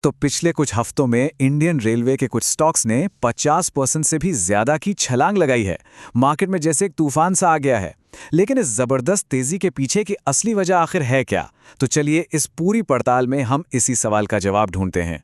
तो पिछले कुछ हफ्तों में इंडियन रेलवे के कुछ स्टॉक्स ने 50% से भी ज्यादा की छलांग लगाई है। मार्केट में जैसे एक तूफान सा आ गया है। लेकिन इस जबरदस्त तेजी के पीछे की असली वजह आखिर है क्या? तो चलिए इस पूरी पड़ताल में हम इसी सवाल का जवाब ढूंढते हैं।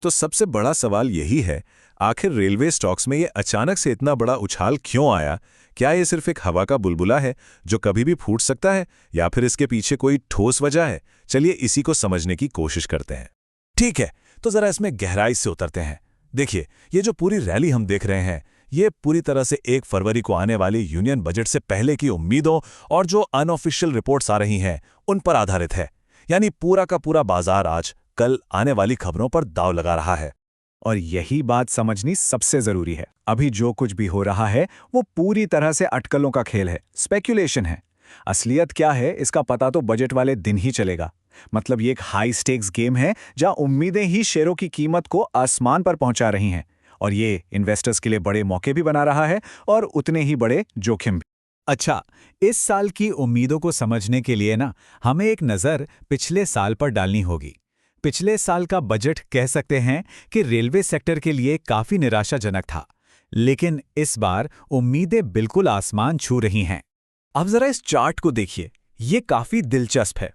तो सबसे बड़ा सवाल यही है, आखिर रेलवे स्टॉक्स में ये अचानक से इतना बड़ा उछाल क्यों आया? क्या ये सिर्फ एक हवा का बुलबुला है जो कभी भी फूट सकता है, या फिर इसके पीछे कोई ठोस वजह है? चलिए इसी को समझने की कोशिश करते हैं। ठीक है, तो जरा इसमें गहराई से उतरते हैं। देखिए, ये जो पूरी रैली हम देख रहे हैं, ये पूरी तरह से 1 फरवरी को आने वाली यूनियन बजट से पहले की उम्मीदों और जो अनऑफिशियल रिपोर्ट्स आ रही हैं, उन पर आधारित है। यानी पूरा का पूरा बाजार आज कल आने वाली खबरों पर दांव लगा रहा है। और यही बात समझनी सबसे जरूरी है। अभी जो कुछ भी हो रहा है वो पूरी तरह से अटकलों का खेल है, स्पेक्यूलेशन है। असलियत क्या है इसका पता तो बजट वाले दिन ही चलेगा। मतलब ये एक हाई स्टेक्स गेम है जहां उम्मीदें ही शेयरों की कीमत को आसमान पर पहुंचा रही हैं। और ये इन्वेस्टर्स के लिए बड़े मौके भी बना रहा है और उतने ही बड़े जोखिम भी। अच्छा, इस साल की उम्मीदों को समझने के लिए ना हमें एक नज़र पिछले साल पर डालनी होगी। पिछले साल का बजट कह सकते हैं कि रेलवे सेक्टर के लिए काफी निराशाजनक था। लेकिन इस बार उम्मीदें बिल्कुल आसमान छू रही हैं। अब जरा इस चार्ट को देखिए, ये काफी दिलचस्प है।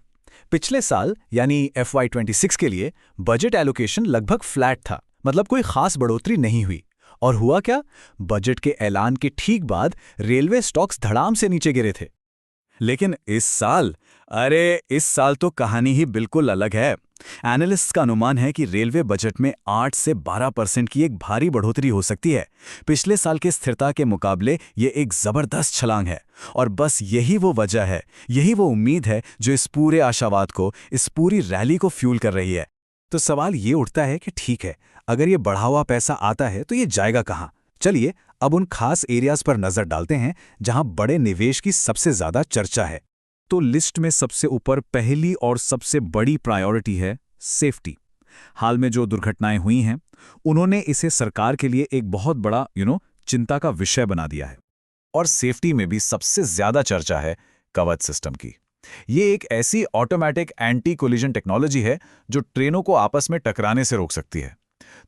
पिछले साल यानी FY26 के लिए बजट एलोकेशन लगभग फ्लैट था, मतलब कोई खास बढ़ोतरी नहीं हुई। और हुआ क्या? बजट के ऐलान के ठीक बाद रेलवे स्टॉक्स धड़ाम से नीचे गिरे थे। लेकिन इस साल तो कहानी ही बिल्कुल अलग है। एनालिस्ट्स का अनुमान है कि रेलवे बजट में 8 से 12% की एक भारी बढ़ोतरी हो सकती है। पिछले साल के स्थिरता के मुकाबले ये एक जबरदस्त छलांग है। और बस यही वो वजह है, यही वो उम्मीद है जो इस पूरे आशावाद को, इस पूरी रैली को फ्यूल कर रही है। तो सवाल ये उठता है कि ठीक है, अगर ये बढ़ा हुआ पैसा आता है तो ये जाएगा कहाँ? चलिए अब उन खास एरियाज पर नजर डालते हैं जहां बड़े निवेश की सबसे ज्यादा चर्चा है। तो लिस्ट में सबसे ऊपर पहली और सबसे बड़ी प्रायोरिटी है सेफ्टी। हाल में जो दुर्घटनाएं हुई हैं, उन्होंने इसे सरकार के लिए एक बहुत बड़ा चिंता का विषय बना दिया है। और सेफ्टी में भी सबसे ज्यादा चर्चा है कवच सिस्टम की। ये एक ऐसी ऑटोमेटिक एंटी कोलिजन टेक्नोलॉजी है जो ट्रेनों को आपस में टकराने से रोक सकती है।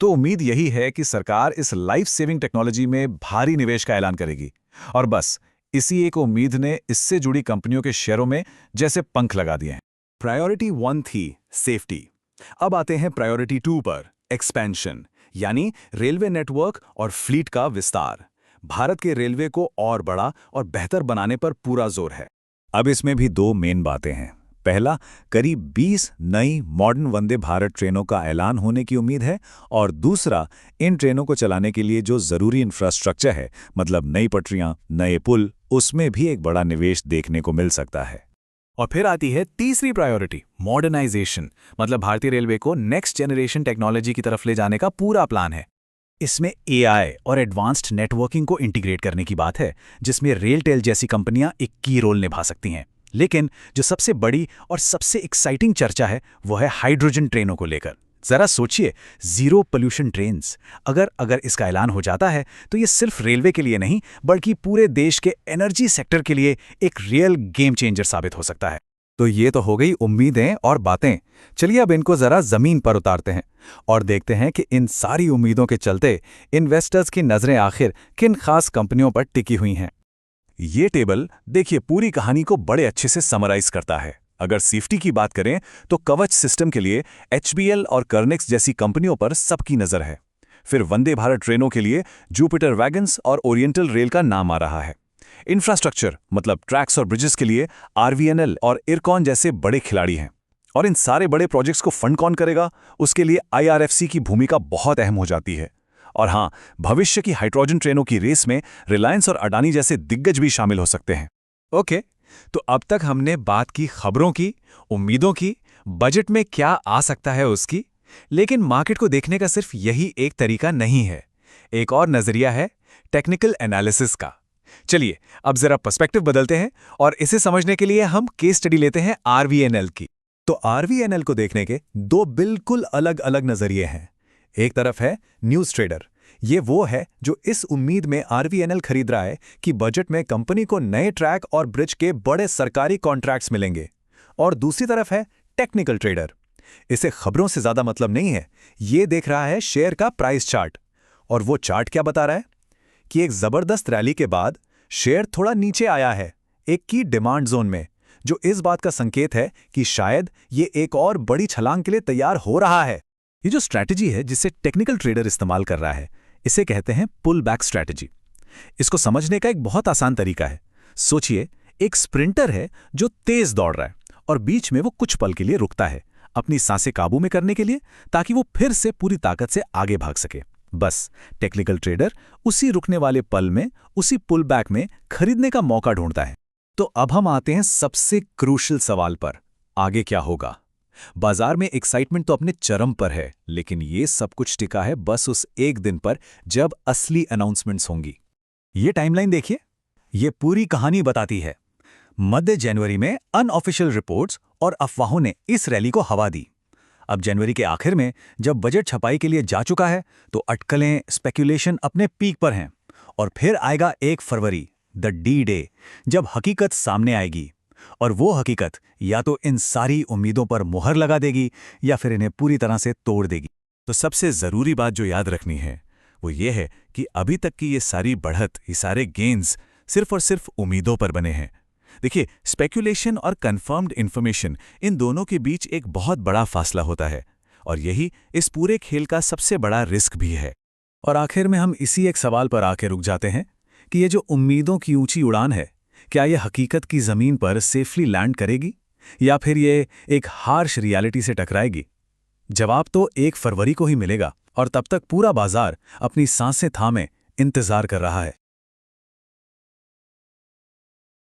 तो उम्मीद यही है कि सरकार इस लाइफ सेविंग टेक्नोलॉजी में भारी निवेश का ऐलान करेगी। और बस इसी एक उम्मीद ने इससे जुड़ी कंपनियों के शेयरों में जैसे पंख लगा दिए हैं। प्रायोरिटी 1 थी सेफ्टी। अब आते हैं प्रायोरिटी 2 पर, एक्सपेंशन, यानी रेलवे नेटवर्क और फ्लीट का विस्तार। भारत के रेलवे को और बड़ा और बेहतर बनाने पर पूरा जोर है। अब इसमें भी 2 मेन बातें हैं। पहला, करीब 20 नई मॉडर्न वंदे भारत ट्रेनों का ऐलान होने की उम्मीद है। और दूसरा, इन ट्रेनों को चलाने के लिए जो जरूरी इंफ्रास्ट्रक्चर है, मतलब नई पटरियां, नए पुल, उसमें भी एक बड़ा निवेश देखने को मिल सकता है। और फिर आती है तीसरी प्रायोरिटी, मॉडर्नाइजेशन। मतलब भारतीय रेलवे को नेक्स्ट जनरेशन टेक्नोलॉजी की तरफ ले जाने का पूरा प्लान है। इसमें AI और एडवांस्ड नेटवर्किंग को इंटीग्रेट करने की बात है, जिसमें रेलटेल जैसी कंपनियां एक की रोल निभा सकती हैं। लेकिन जो सबसे बड़ी और सबसे एक्साइटिंग चर्चा है वो है हाइड्रोजन ट्रेनों को लेकर। जरा सोचिए, जीरो पोल्यूशन ट्रेन्स, अगर इसका ऐलान हो जाता है तो ये सिर्फ रेलवे के लिए नहीं बल्कि पूरे देश के एनर्जी सेक्टर के लिए एक रियल गेम चेंजर साबित हो सकता है। तो ये तो हो गई उम्मीदें और बातें। चलिए अब इनको जरा जमीन पर उतारते हैं और देखते हैं कि इन सारी उम्मीदों के चलते इन्वेस्टर्स की नजरें आखिर किन खास कंपनियों पर टिकी हुई हैं। ये टेबल देखिए पूरी कहानी को बड़े अच्छे से समराइज करता है। अगर सेफ्टी की बात करें तो कवच सिस्टम के लिए HBL और कर्नेक्स जैसी कंपनियों पर सबकी नजर है। फिर वंदे भारत ट्रेनों के लिए जुपिटर वैगन्स और ओरिएंटल रेल का नाम आ रहा है। इंफ्रास्ट्रक्चर मतलब ट्रैक्स और ब्रिजेस के लिए RVNL और इरकॉन जैसे बड़े खिलाड़ी हैं। और इन सारे बड़े प्रोजेक्ट्स को फंड कौन करेगा, उसके लिए IRFC की भूमिका बहुत अहम हो जाती है। और हाँ, भविष्य की हाइड्रोजन ट्रेनों की रेस में रिलायंस और अडानी जैसे दिग्गज भी शामिल हो सकते हैं। ओके, तो अब तक हमने बात की खबरों की, उम्मीदों की, बजट में क्या आ सकता है उसकी। लेकिन मार्केट को देखने का सिर्फ यही एक तरीका नहीं है। एक और नजरिया है टेक्निकल एनालिसिस का। चलिए अब जरा पर्सपेक्टिव बदलते हैं और इसे समझने के लिए हम केस स्टडी लेते हैं RVNL की। तो RVNL को देखने के 2 बिल्कुल अलग अलग नजरिए हैं। एक तरफ है न्यूज़ ट्रेडर। ये वो है जो इस उम्मीद में RVNL खरीद रहा है कि बजट में कंपनी को नए ट्रैक और ब्रिज के बड़े सरकारी कॉन्ट्रैक्ट्स मिलेंगे। और दूसरी तरफ है टेक्निकल ट्रेडर। इसे खबरों से ज्यादा मतलब नहीं है। ये देख रहा है शेयर का प्राइस चार्ट। और वो चार्ट क्या बता रहा है कि एक जबरदस्त रैली के बाद शेयर थोड़ा नीचे आया है, एक की डिमांड जोन में, जो इस बात का संकेत है कि शायद ये एक और बड़ी छलांग के लिए तैयार हो रहा है। ये जो स्ट्रैटेजी है जिसे टेक्निकल ट्रेडर इस्तेमाल कर रहा है, इसे कहते हैं पुल बैक स्ट्रैटेजी। इसको समझने का एक बहुत आसान तरीका है। सोचिए, एक स्प्रिंटर है जो तेज दौड़ रहा है और बीच में वो कुछ पल के लिए रुकता है, अपनी सांसें काबू में करने के लिए, ताकि वो फिर से पूरी ताकत से आगे भाग सके। बस टेक्निकल ट्रेडर उसी रुकने वाले पल में, उसी पुल बैक में खरीदने का मौका ढूंढता है। तो अब हम आते हैं सबसे क्रूशियल सवाल पर, आगे क्या होगा। बाजार में एक्साइटमेंट तो अपने चरम पर है, लेकिन ये सब कुछ टिका है बस उस एक दिन पर जब असली अनाउंसमेंट्स होंगी। ये टाइमलाइन देखिए, ये पूरी कहानी बताती है। मध्य जनवरी में अनऑफिशियल रिपोर्ट्स और अफवाहों ने इस रैली को हवा दी। अब जनवरी के आखिर में जब बजट छपाई के लिए जा चुका है, तो अटकलें, स्पेक्यूलेशन अपने पीक पर हैं। और फिर आएगा 1 फरवरी, द डी डे, जब हकीकत सामने आएगी। और वो हकीकत या तो इन सारी उम्मीदों पर मुहर लगा देगी या फिर इन्हें पूरी तरह से तोड़ देगी। तो सबसे ज़रूरी बात जो याद रखनी है वो ये है कि अभी तक की ये सारी बढ़त, ये सारे गेन्स सिर्फ और सिर्फ उम्मीदों पर बने हैं। देखिए, स्पेक्यूलेशन और कंफर्म्ड इन्फॉर्मेशन, इन दोनों के बीच एक बहुत बड़ा फासला होता है, और यही इस पूरे खेल का सबसे बड़ा रिस्क भी है। और आखिर में हम इसी एक सवाल पर आके रुक जाते हैं कि ये जो उम्मीदों की ऊंची उड़ान है, क्या ये हकीकत की ज़मीन पर सेफली लैंड करेगी या फिर ये एक हार्श रियलिटी से टकराएगी? जवाब तो 1 फरवरी को ही मिलेगा, और तब तक पूरा बाजार अपनी सांसें थामे इंतजार कर रहा है।